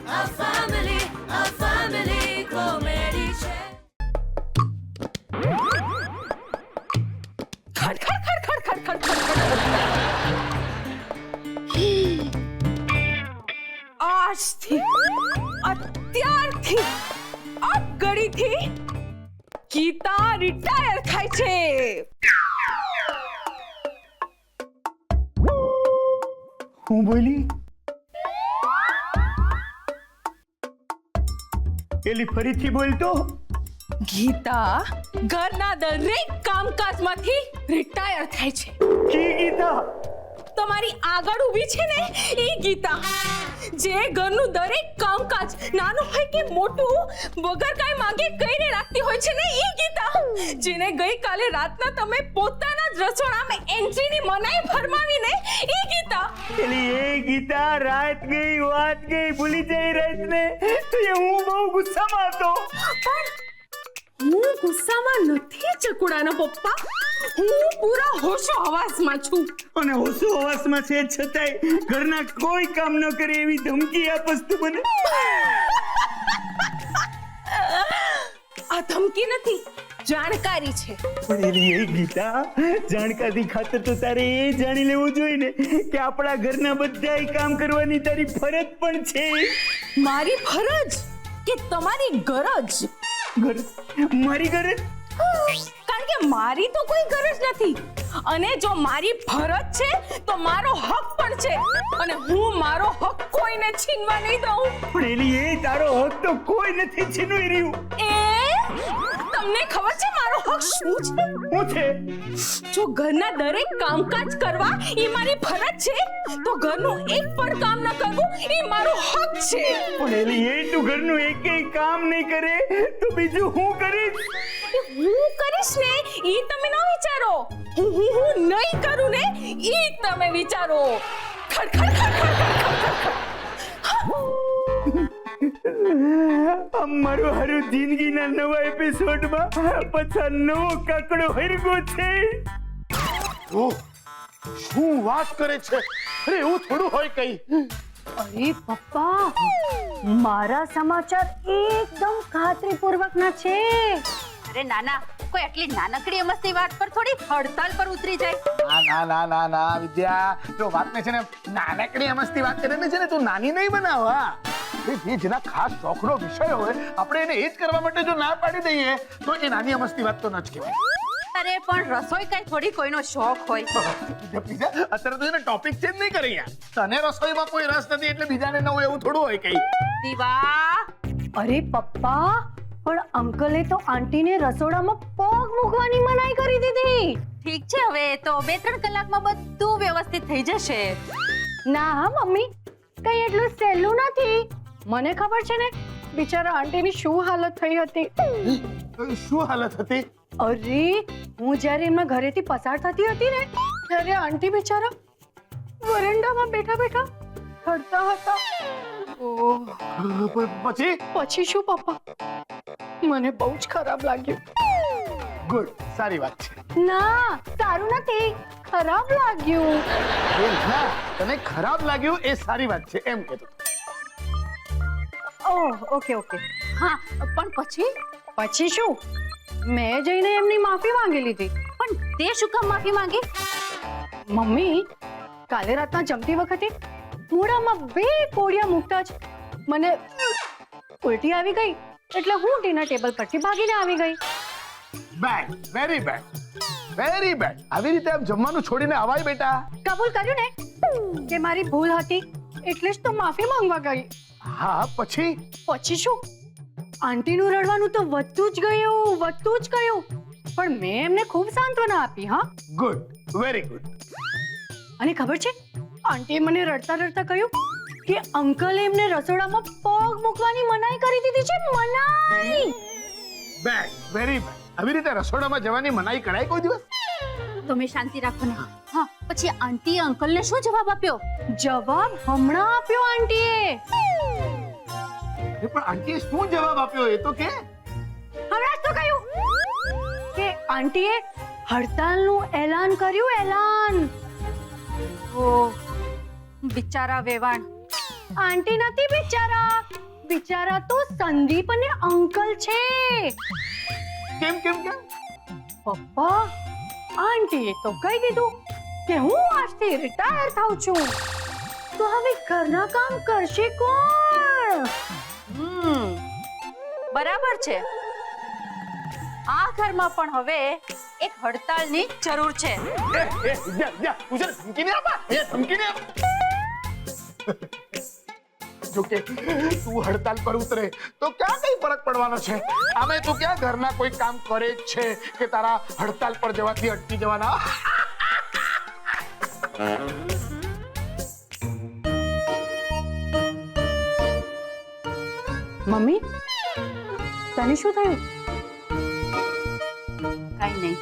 a family comedy છે. ખડ ખડ ખડ ખડ ખડ ખડ ખડ. આજથી અત્યારથી આ ઘડીથી ગીતા રિટાયર થાય છે. હું બોલી એલી ફરીથી બોલતો. ગીતા ઘરના દરેક કામકાજમાંથી રિટાયર થાય છે. કી ગીતા? તમારી આગળ ઊભી છે ને એ ગીતા, જે ઘરનું દરેક કામકાજ નાનું હોય કે મોટું વગર કાંઈ માંગે કરીને રાખતી હોય છે ને એ ગીતા, જેને ગઈકાલે રાતના તમે પોતાના જ રસોડામાં એન્ટ્રીની મનાઈ ફરમાવીને એ ગીતા. એલી એ ગીતા રાત ગઈ વાત ગઈ ભૂલી જઈ રાત ને તો એ હું બહુ ગુસ્સામાં હતો. પણ હું ગુસ્સામાં નથી ચકુડાનો પપ્પા, હું પૂરા હોશો હવાસમાં છું. અને હોશો હવાસમાં છે છતાંય ઘરના કોઈ કામ ન કરે એવી ધમકી આપસ તું મને. આ ધમકી નથી, જાણકારી છે. પણ એલી એ ગીતા જાણકારી ખાતર તો તારે એ જાણી લેવું જોઈએ ને કે આપણા ઘરના બધાય કામ કરવાની તારી ફરજ પણ છે. મારી ફરજ કે તમારી ગરજ? મારી ગરજ? કારણ કે મારી તો કોઈ ગરજ નથી, અને જો મારી ફરજ છે તો મારો હક પણ છે, અને હું મારો હક કોઈને છીનવા નહીં દઉં. પણ એલી એ તારો હક તો કોઈ નથી છીનવી રહ્યું. એ તમને ખબર છે મારો હક શું છે? શું છે? જો ઘરના દરેક કામકાજ કરવા એ મારી ફરજ છે, તો ઘરનું એક પણ કામ ન કરવું એ મારો હક છે. પણ એલી એ તું ઘરનું એકેય કામ નહીં કરે તો બીજું હું કરીશ? હું કરીશ ને એ તમે ન વિચારો, હું નહીં કરું ને એ તમે વિચારો. ખડ ખડ ખડ ખડ. મારું હારું જિંદગીના નવા એપિસોડમાં પાછા નવો કાકડો હરગો છે. શું વાત કરે છે? અરે એવું થોડું હોય કઈ. અરે પપ્પા, મારા સમાચાર એકદમ ખાતરીપૂર્વકના છે. અરે નાના, કોઈ આટલી નાનકડી મસ્તી વાત પર થોડી હડતાલ પર ઉતરી જાય. ના ના ના ના વિદ્યા, જો વાતને છે ને નાનકડી મસ્તી વાત કરીને છે ને તું નાની નહીં બનાવા. જે જેના ખાસ શોખનો વિષય હોય આપણે એને એ જ કરવા માટે જો ના પાડી દઈએ તો એ નાની મસ્તી વાત તો ન જ કહેવાય. અરે પણ રસોઈ કઈ થોડી કોઈનો શોખ હોય. અત્યારે તો એને ટોપિક ચેન્જ નહીં કરી યાર. તને રસોઈમાં કોઈ રસ નથી એટલે બીજાને ન હોય એવું થોડું હોય કઈ. દીવા, અરે પપ્પા, પણ અંકલે તો આંટીને રસોડામાં પગ મૂકવાની મનાઈ કરી દીધી. ઠીક છે, હવે તો 2-3 કલાકમાં બધું વ્યવસ્થિત થઈ જશે. ના હા મમ્મી, કઈ એટલું સહેલું નથી. મને ખબર છે ને બિચારા આંટીની શું હાલત થઈ હતી. શું હાલત હતી? અરે હું જ્યારે એમના ઘરેથી પસાર થતી હતી ને ત્યારે આંટી બિચારા વરંડામાં બેઠા બેઠા રડતા હતા. પછી પછી શું પપ્પા, મને બહુ જ ખરાબ લાગ્યું. ગુડ, સારી વાત છે. ના સારું નથી, ખરાબ લાગ્યું. એ ના, તને ખરાબ લાગ્યું એ સારી વાત છે એમ કહેતો. Oh okay okay. હા, પણ પછી? પછી શું, મેં જઈને એમની માફી માંગી લીધી. પણ તે શું કામ માફી માંગી? મમ્મી, કાલે રાતના જમતી વખતે મોઢામાં 2 કોડિયા મૂકતા જ મને ઉલટી આવી ગઈ, એટલે હું ડિનર ટેબલ પરથી ભાગીને આવી ગઈ. Bad, very bad, very bad. આવી રીતે આમ જમવાનું છોડીને આવાય બેટા. કબૂલ કર્યું ને કે મારી ભૂલ હતી, એટલે જ તો માફી માંગવા ગઈ. હા, પછી? પછી શું, આંટીનું રડવાનું તો વધતું જ ગયું, પણ મેં એમને ખૂબ સાંત્વના આપી. હા, ગુડ, વેરી ગુડ. અને ખબર છે, આંટીએ મને રડતા રડતા કહ્યું કે અંકલે એમને રસોડામાં પગ મૂકવાની મનાઈ કરી દીધી છે. મનાઈ. Bad, very bad. આવી રીતે રસોડામાં જવાની મનાઈ કરાય કોઈ દિવસ? તમે શાંતિ રાખો ને. હા, પછી આંટીએ અંકલને શું જવાબ આપ્યો? જવાબ હમણાં આપ્યો આંટીએ. પણ આંટીએ શું જવાબ આપ્યો એ તો કે? હમણાં જ તો કહ્યું કે આંટીએ હડતાલનું એલાન કર્યું. એલાન. ઓ બિચારા વેવાણ. આંટી નથી બિચારા, બિચારા તો સંદીપ અને અંકલ છે. કેમ કેમ કેમ? પપ્પા, આંટીએ તો કહી દીધું કે હું આજથી રિટાયર થાઉં છું, તો હવે ઘરના કામ કરશે કોણ? બરાબર છે. આ ઘરમાં પણ હવે એક હડતાલની જરૂર છે. તું છે ધમકી નહીં આપા, એ ધમકી નહીં આપ. જો કે તું હડતાલ પર ઉતરે તો ક્યાં કઈ ફરક પડવાનો છે? આમે તું ક્યાં ઘરના કોઈ કામ કરે જ છે કે તારા હડતાલ પર જવાથી અટકી જવાના? મમ્મી, તને શું થયું? કઈ નહીં.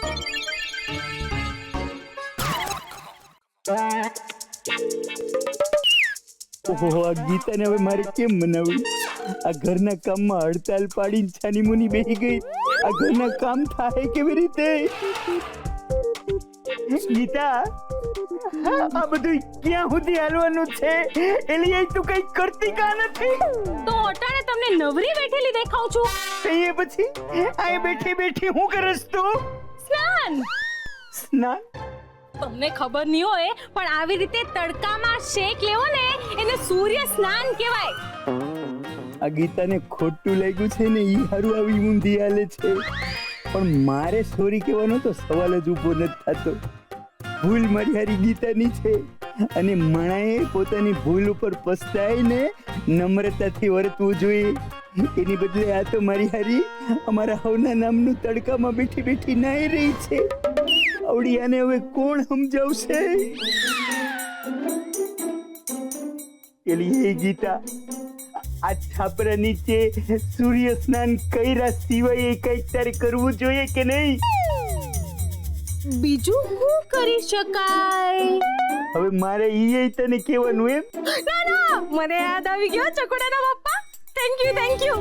ઓહો, આ ગીતાને હવે મારે કેમ મનાવી? આ ઘરના કામમાં હડતાલ પાડીને છાની મુની બેસી ગઈ. આ ઘરના કામ થાય કેવી રીતે? ગીતા, આ બધું ક્યાં સુધી હાલવાનું છે? એલી તું કઈ કરતી કા નથી? તો અટાણે તમને નવરી બેઠેલી દેખાઉં છું. કહીએ પછી આ બેઠી બેઠી હું કરસ તું? સ્નાન. સ્નાન? તમને ખબર નહીં હોય પણ આવી રીતે તડકામાં શેક લેવો ને એને સૂર્ય સ્નાન કહેવાય. આ ગીતાને ખોટું લાગ્યું છે ને ઈ હારું આવી ઊંધી હાલે છે. પણ મારે સોરી કહેવાનો તો સવાલ જ ઊભો નથી થતો. ભૂલ મારી હારી ગીતાની છે અને મણાએ પોતાની ભૂલ ઉપર પસ્તાઈને નમ્રતાથી વર્તવું જોઈએ. એની બદલે આ તો મારી હારી અમારા હવના નામનું તડકામાં બેઠી બેઠી નાઈ રહી છે. આવડિયાને હવે કોણ સમજાવશે? એલી એ ગીતા, આ છાપરા નીચે સૂર્ય સ્નાન કર્યા સિવાય કંઈક તારે કરવું જોઈએ કે નહીં? બીજું શું કરી શકાય? હવે મારે ઈ તને કહેવાનું એમ? ના ના, મને યાદ આવી ગયો ચકોડાના પપ્પા. Thank you thank you.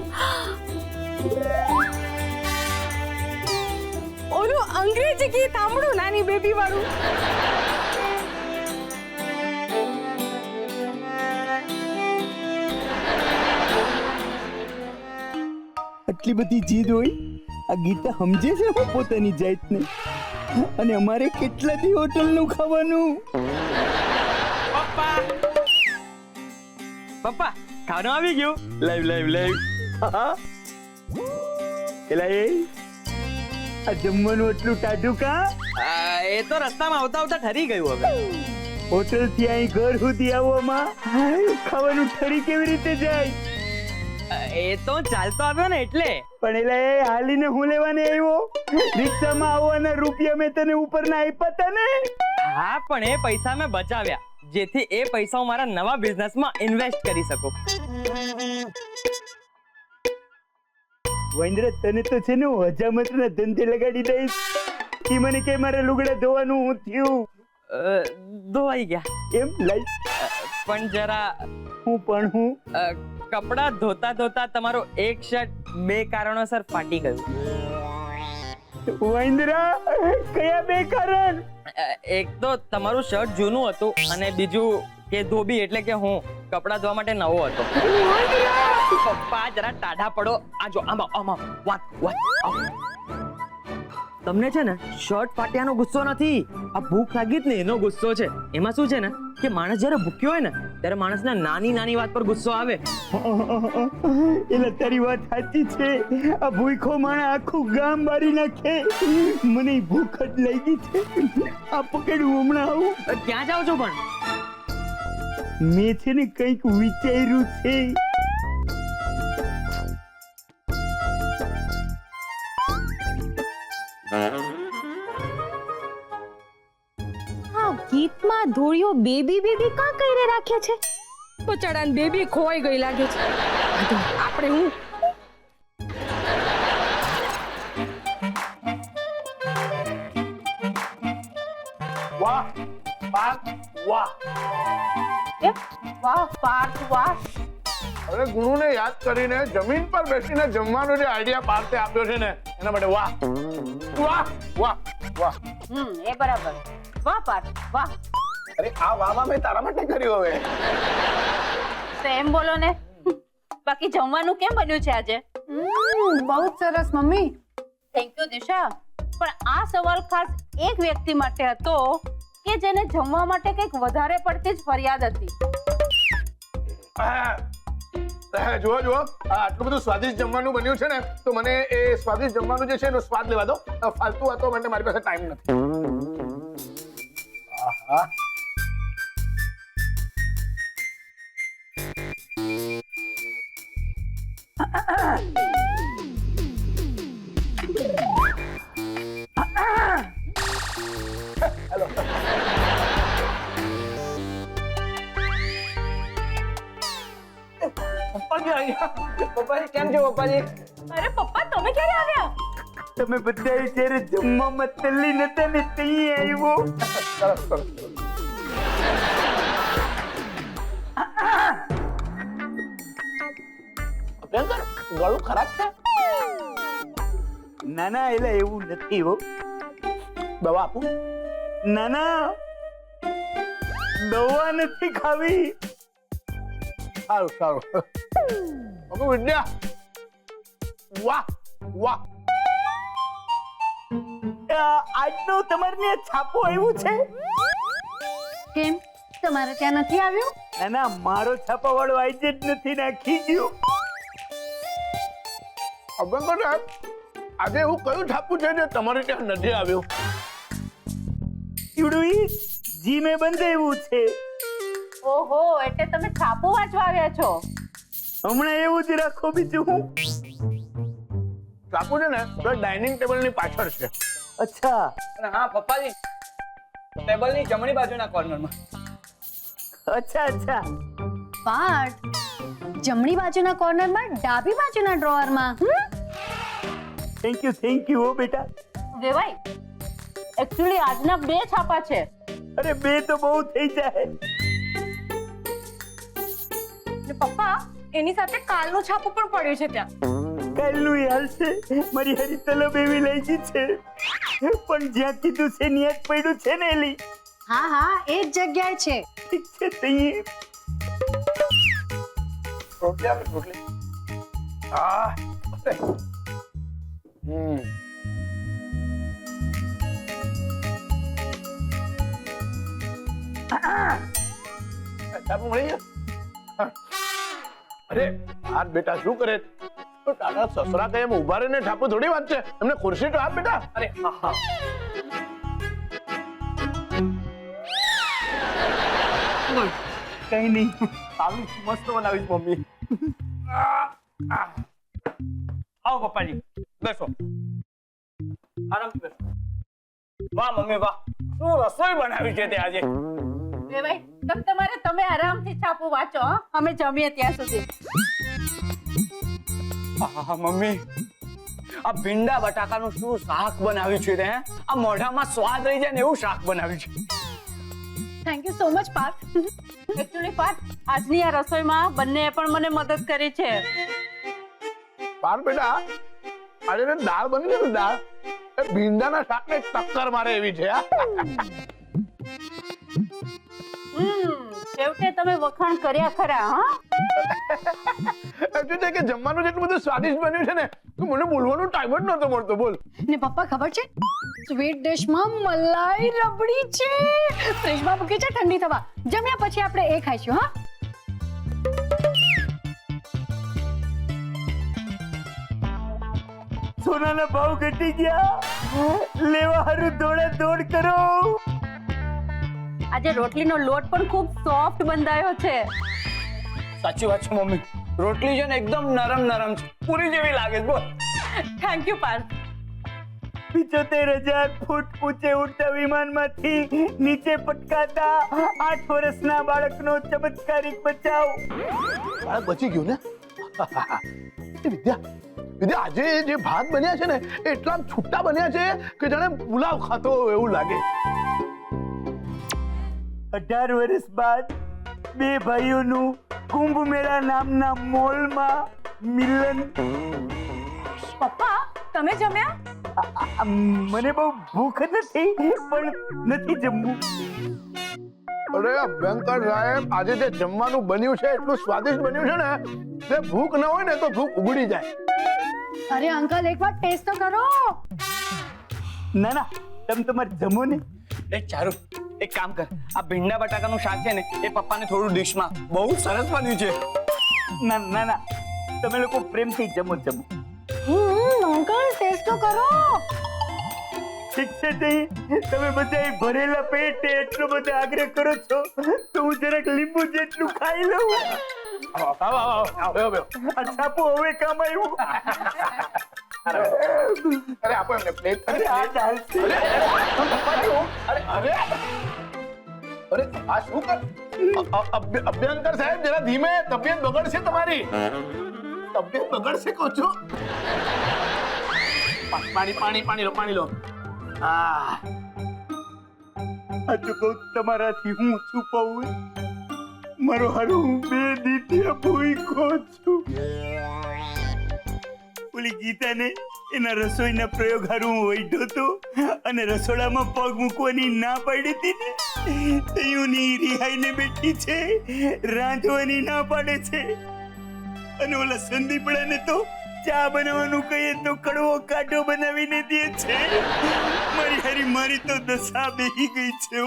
ઓલું અંગ્રેજી ગીત સાંભળું, નાની બેબી વાળું. આટલી બધી જીદ હોય? આ ગીતા સમજે છે હું પોતાની જાતને? અને અમારે કેટલા દી હોટલનું ખાવાનું? પપ્પા, ખાવાનું આવી ગયું. Live live live. એલા એ આ જમવાનું એટલું ટાઢું કા? એ તો રસ્તામાં આવતા આવતા ઠરી ગયું. હવે હોટલ થી અહીં ઘર સુધી આવવામાં ખાવાનું ઠરી કેવી રીતે જાય? એ તો ચાલતો આવ્યો ને એટલે. પણ એલા એ હાલીને હું લેવાને આવ્યો? રિક્ષામાં આવવાના રૂપિયા મેં તને ઉપરના આપ્યા હતા ને? હા, પણ એ પૈસા મેં બચાવ્યા જેથી એ પૈસા હું મારા નવા બિઝનેસમાં ઇન્વેસ્ટ કરી શકું. વૈન્દ્ર, તને તો છે ને હું હજામતના ધંધે લગાડી દઈશ. ઈ મને કે મારે લુગડા ધોવાનું હું થયું. ધોવાઈ ગયા એમ લાઈ? પણ જરા હું પણ હું કપડા ધોતા ધોતા તમારો એક શર્ટ બે કારણોસર ફાટી ગયું. વૈન્દ્રા, કયા બે કારણ? એક તો તમારું શર્ટ જૂનું હતું અને બીજું કે ધોબી એટલે કે હું કપડા ધોવા માટે નવો હતો. પપ્પા જરા ટાઢા પડો. આજો આમાં આમાં વાત વાત. તમને છે ને શર્ટ ફાટ્યાનો ગુસ્સો નથી, આ ભૂખ લાગી જ ને એનો ગુસ્સો છે. એમાં શું છે ને કે માણસ જ્યારે ભૂખ્યો હોય ને ત્યારે માણસને નાની નાની વાત પર ગુસ્સો આવે. એટલે તારી વાત સાચી છે. આ ભૂખો માણસ આખું ગામ બારી નાખે. મને ભૂખ જ લાગી છે. આ પકડ્યું હમણાં આવું. ક્યાં જાઓ છો? પણ મેં છે ને કંઈક વિચાર્યું છે. આ ગીતમાં ધોળિયો બેબી બેબી કા કરીને રાખે છે? બચાડાને બેબી ખોવાઈ ગઈ લાગે છે. આપણે હું વાહ પાર્થ, વાહ. વાહ પાર્થ વાહ. અરે ગુરુને યાદ કરીને જમીન પર બેસીને જમવાનો જે આઈડિયા પાર્થે આપ્યો છે ને એના માટે વાહ વાહ વાહ વાહ. એ બરાબર. વાહ પાર્થ વાહ. અરે આ વાહ વાહ મેં તારા માટે કર્યું. હવે તો એમ બોલો ને. બાકી જમવાનું કેમ બન્યું છે આજે? બહુ જ સરસ મમ્મી. થેન્ક યુ દિશા. પણ આ સવાલ ખાસ એક વ્યક્તિ માટે હતો કે જેને જમવા માટે કંઈક વધારે પડતી જ ફરિયાદ હતી. જુઓ જુઓ, આટલું બધું સ્વાદિષ્ટ જમવાનું બન્યું છે ને, તો મને એ સ્વાદિષ્ટ જમવાનું જે છે એનો સ્વાદ લેવા દો. ફાલતુ વાતો માટે મારી પાસે ટાઈમ નથી. આહા. પપ્પાજી કેમ છો પપ્પાજી? અરે પપ્પા તમે ક્યારે આવ્યા? તમે બધા જ્યારે જમવામાં તલ્લી નતા ને તઈ આવ્યો. સરસ સરસ. અભ્યંકર, ગળું ખરાબ છે? ના ના, એટલે એવું નથી હો. દવા આપું? ના ના, દવા નથી ખાવી. સારું સારું. ઓકે વિદ્યા, વાહ વાહ. આજનો તમારે ત્યાં છાપો આવ્યું છે? કેમ તમારે ત્યાં નથી આવ્યું? ના ના, મારો છાપા વાળો આજે જ નથી, નાખી ગયો. અભ્યંકર સાહેબ, આજે એવું કયું છાપું છે જે તમારે ત્યાં નથી આવ્યું? ઈવડું જી મેં બંધાવ્યું છે. ઓહો, એટલે તમે છાપું વાંચવા આવ્યા છો? હમણાં એવું જ રાખો, બીજું હું. છાપું છે ને તો ડાઇનિંગ ટેબલ ની પાછળ છે. અચ્છા. અને હા પપ્પાજી, ટેબલની જમણી બાજુના કોર્નરમાં. અચ્છા અચ્છા. પાર્થ, જમણી બાજુના કોર્નરમાં, ડાબી બાજુના ડ્રોઅરમાં. થેન્ક યુ હો બેટા. વેવાઈ, એકચ્યુઅલી આજના 2 છાપા છે. અરે 2 તો બહુ થઈ જાય. ને પપ્પા એની સાથે કાલનું છાપું પણ પડ્યું છે ત્યાં. કાલનું યાર છે, મારી હારી તલબ એવી લઈ ગઈ છે, પણ જ્યાં કીધું છે ત્યાં જ પડ્યું છે ને એલી. હા હા, એ જ જગ્યાએ છે. ઠીક છે તઈએ. રોટલી આપે, રોટલી. હા. છાપું મળી ગયું? અરે આ બેટા શું કરે? તો તારા સસરા કઈ એમ ઉભા રહીને છાપું થોડી વાત છે, એમને ખુરશી તો આપ બેટા. અરે હા હા. કઈ નહીં. સારું મસ્ત બનાવીશ મમ્મી. આવો પપ્પાજી, બેસો. આરામથી બેસો. વાહ મમ્મી વાહ, શું રસોઈ બનાવી છે તે આજે. વેવાઈ, તમે આરામથી છાપું વાંચો, હં? અમે જમીએ ત્યાં સુધી. આહા મમ્મી, આ ભીંડા બટાકાનું શું શાક બનાવ્યું છે તે? આ મોઢામાં સ્વાદ રહી જાય ને એવું શાક બનાવ્યું છે. Thank you so much Parth. Actually Parth, આજની આ રસોઈમાં બંનેએ પણ મને મદદ કરી છે. પાર બેટા, આજે જે દાળ બની છે ને, દાળ એ ભીંડાના શાકને ટક્કર મારે એવી છે. છેવટે તમે વખાણ કર્યા ખરા, હા? એટલું છે કે જમવાનું જેટલું બધું સ્વાદિષ્ટ બન્યું છે ને, તો મને બોલવાનો ટાઈમ જ નહોતો મળતો. બોલ. ને પપ્પા ખબર છે, સ્વીટ ડિશમાં મલાઈ રબડી છે. ફ્રીજમાં મૂકી છે ઠંડી થવા. જમ્યા પછી આપણે એ ખાઈશું. હા, સોનાના ભાવ ઘટી ગયા, લેવા હારું દોડા દોડ કરો. આજે રોટલીનો લોટ પણ ખૂબ સોફ્ટ બંધાયો છે. સાચી વાત છે મમ્મી, રોટલી છે ને એકદમ નરમ નરમ છે, પૂરી જેવી લાગે છે. બોલ. Thank you Parth. 75,000 ફૂટ ઊંચે ઉડતા વિમાનમાંથી નીચે પટકાતા 8 વર્ષના બાળકનો ચમત્કારિક બચાવ. બાળક બચી ગયું ને? વિદ્યા, આજે જે ભાત બન્યા છે ને, એટલા છૂટા બન્યા છે કે જાણે પુલાવ ખાતો હોય એવું લાગે. 18 વર્ષ બાદ 2 ભાઈઓનું કુંભ મેળા નામના મોલમાં મિલન. પપ્પા તમે જમ્યા? મને બહુ ભૂખ નથી, પણ નથી જમવું. અરે અભ્યંકર સાહેબ, આજે જે જમવાનું બન્યું છે એટલું સ્વાદિષ્ટ બન્યું છે ને, જે ભૂખ ન હોય ને તો ભૂખ ઉગડી જાય. અરે અંકલ એકવાર ટેસ્ટ તો કરો. ના ના, તમે તમારે જમો ને. એ ચારુ, એક કામ કર, આ ભીંડા બટાકાનું શાક છે ને એ પપ્પાને થોડું ડીશમાં, બહુ સરસ બન્યું છે. ના ના ના, તમે લોકો પ્રેમથી જમો. અંકલ ટેસ્ટ તો કરો. ઠીક છે જઈ, તમે બધા ભરેલા પેટે એટલો બધો આગ્રહ કરો છો તો હું જરાક લીંબુ જેટલું ખાઈ લઉં. આવો. આ છાપો હવે કામ આવ્યું. અરે આપો એમને પ્લેટ. અરે આ ચાલશે. અરે આ શું કર? અભ્યંકર સાહેબ, જરા ધીમે, તબિયત બગડશે તમારી. તબિયત બગડશે કહો છો. પાણી લો. આ તો કહું તમારાથી હું છુપાવું? મારો હારું હું 2 દીથી ભૂખ્યો છું. ઓલી ગીતાને એના રસોઈના પ્રયોગ હારું હું વૈઠો હતો અને રસોડામાં પગ મૂકવાની ના પાડી હતી ને, તેઓની રિહાઈને બેઠી છે, રાંધવાની ના પાડે છે. અને ઓલા સંદીપડાને તો ચા બનાવવાનું કહીએ તો કડવો કાઢો બનાવીને દે છે. મારી તો દશા બેહી ગઈ છે.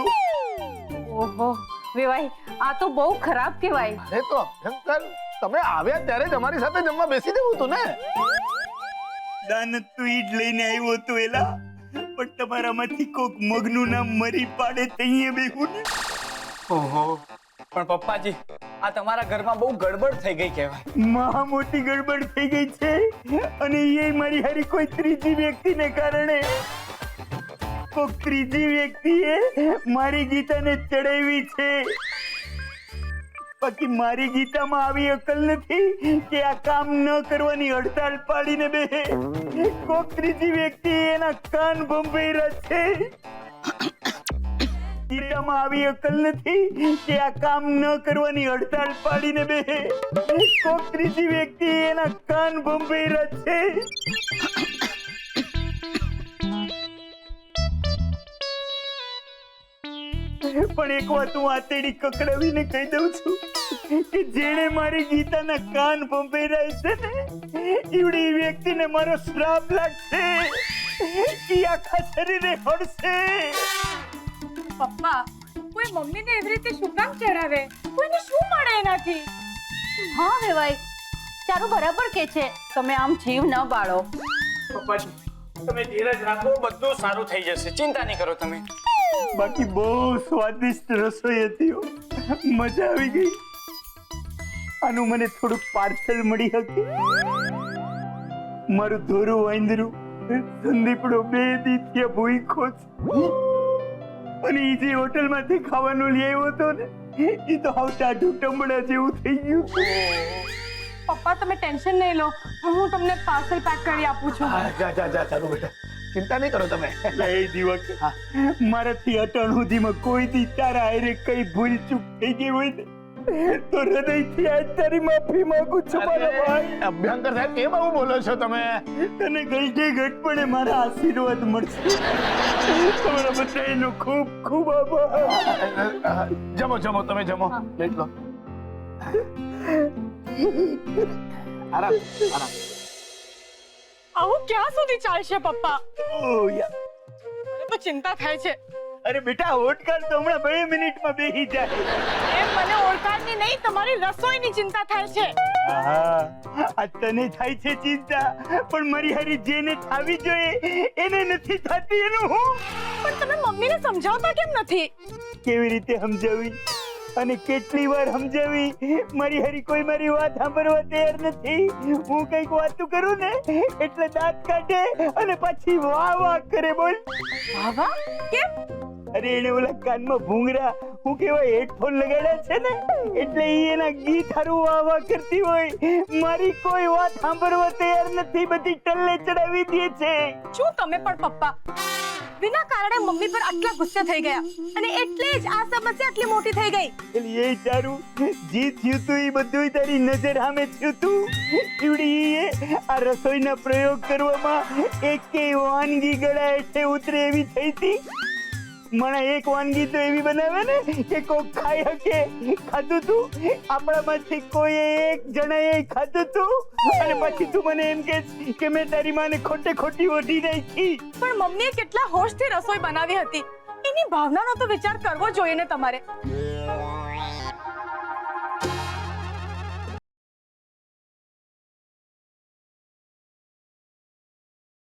ઓહો વેવાઈ, આ તો બહુ ખરાબ કહેવાય. અરે તો અભ્યંકર, તમે આવ્યા ત્યારે જ અમારી સાથે જમવા બેસી જવું હતું ને. દાનત તો ઈ જ લઈને આવ્યો હતો એલા, પણ તમારામાંથી કોક મગનું નામ મરી પાડે તઈએ બેહું ને. ઓહો, પણ પપ્પાજી, આ તમારા ઘરમાં બહુ ગડબડ થઈ ગઈ કહેવાય. મહા મોટી ગડબડ થઈ ગઈ છે, અને એ મારી હારી કોઈ ત્રીજી વ્યક્તિને કારણે. કોક ત્રીજી વ્યક્તિએ મારી ગીતાને ચડાવી છે. બાકી મારી ગીતામાં આવી અકલ નથી કે આ કામ ન કરવાની હડતાલ પાડીને બેહે. કોક ત્રીજી વ્યક્તિ એના કાન ભંભેરા છે. ગીતામાં આવી અકલ નથી કે આ કામ ન કરવાની હડતાલ પાડીને બેહે. કોક ત્રીજી વ્યક્તિ એના કાન ભંભેરા છે. પણ એક વાત હું આતેડી કકડાવીને કહી દઉં છું કે જેણે મારી ગીતાના કાન ભંભેરાય છે ને, એવડી વ્યક્તિને મારો શ્રાપ લાગશે. ઈ આખા શરીરે હડશે. પપ્પા, કોઈ મમ્મીને એવી રીતે શું કામ ચડાવે? કોઈને શું મળે એનાથી? હા વેવાઈ, ચારુ બરાબર કે છે, તમે આમ જીવ ન બાળો. પપ્પાજી, તમે ધીરજ રાખો, બધું સારું થઈ જશે, ચિંતા નહીં કરો તમે. બાકી બહુ સ્વાદિષ્ટ રસોઈ હતી હો. મજા આવી ગઈ. આનું મને થોડુંક પાર્સલ મળી શકે? મારું ધોરું વાંદરું સંદીપડો 2 દીથી ભૂખ્યો છે, અને ઈ જે હોટલમાંથી ખાવાનું લઈ આવ્યો હતો ને, ઈ તો હાવ ટાઢું ટંબડા જેવું થઈ ગયું. પપ્પા તમે ટેન્શન નહીં લો, હું તમને પાર્સલ પેક કરી આપું છું. જા ચાલુ બેટા, ચિંતા નહીં કરો તમે. એ દિવસ મારાથી અટણ સુધીમાં કોઈ દી તારા હારે કઈ ભૂલ ચૂક થઈ ગઈ હોય ને, તો હૃદયથી આજ તારી માફી માંગુ છું મારા ભાઈ. અભ્યંકર સાહેબ, કેમ આવું બોલો છો તમે? તને ઘટે ઘટપણે મારા આશીર્વાદ મળશે. તમારા બધાનો ખૂબ ખૂબ આભાર. જમો તમે જમો. પ્લેટ લો. આરામ. આવું ક્યાં સુધી ચાલશે પપ્પા? ઓ યા, મને તો ચિંતા થાય છે. અરે બેટા, હોટકાર તો હમણાં 2 મિનિટમાં બેસી જાય. એમ મને ઓળખાણની નહીં, તમારી રસોઈની ચિંતા થાય છે. હા, આ તને થાય છે ચિંતા, પણ મારી હારી જેને થાવી જોઈએ એને નથી થતી. એનું હું પણ તમે મમ્મીને સમજાવતા કેમ નથી? કેવી રીતે સમજાવી અને કેટલી વાર સમજાવી? મારી હારી કોઈ મારી વાત સાંભળવા તૈયાર નથી. હું કઈક વાતું કરું ને એટલે દાંત કાઢે અને પછી વાહ વાહ કરે. બોલ બાબા, કેમ? અરે એને ઓલા કાનમાં ભૂંગરા હું કેવાય હેડફોન લગાડ્યા છે ને, એટલે ઈ એના ગીત હારું વાહ વાહ કરતી હોય. મારી કોઈ વાત સાંભળવા તૈયાર નથી, બધી ટલ્લે ચડાવી દે છે. શું તમે પણ પપ્પા વિના કારણે મમ્મી પર આટલા ગુસ્સે થઈ ગયા, અને એટલે જ આ સમસ્યા આટલી મોટી થઈ ગઈ. એટલે એ તારું જે થયું તું એ બધું તારી નજર સામે થયું તું. ઈવડી આ રસોઈના પ્રયોગ કરવામાં એકેય વાનગી ગળા હેઠે ઉતરે એવી થઈ હતી. મને એક વાનગી તો એવી બનાવે ને કે કોક ખાઈ શકે. ખાધું તું આપણામાંથી કોઈ એક જણાએ ખાધું તું અને પછી તું મને એમ કે મેં તારી માને ખોટે ખોટી ઓઢી નાખી. પણ મમ્મીએ કેટલા હોશથી રસોઈ બનાવી હતી એની ભાવનાનો તો વિચાર કરવો જોઈએ ને તમારે.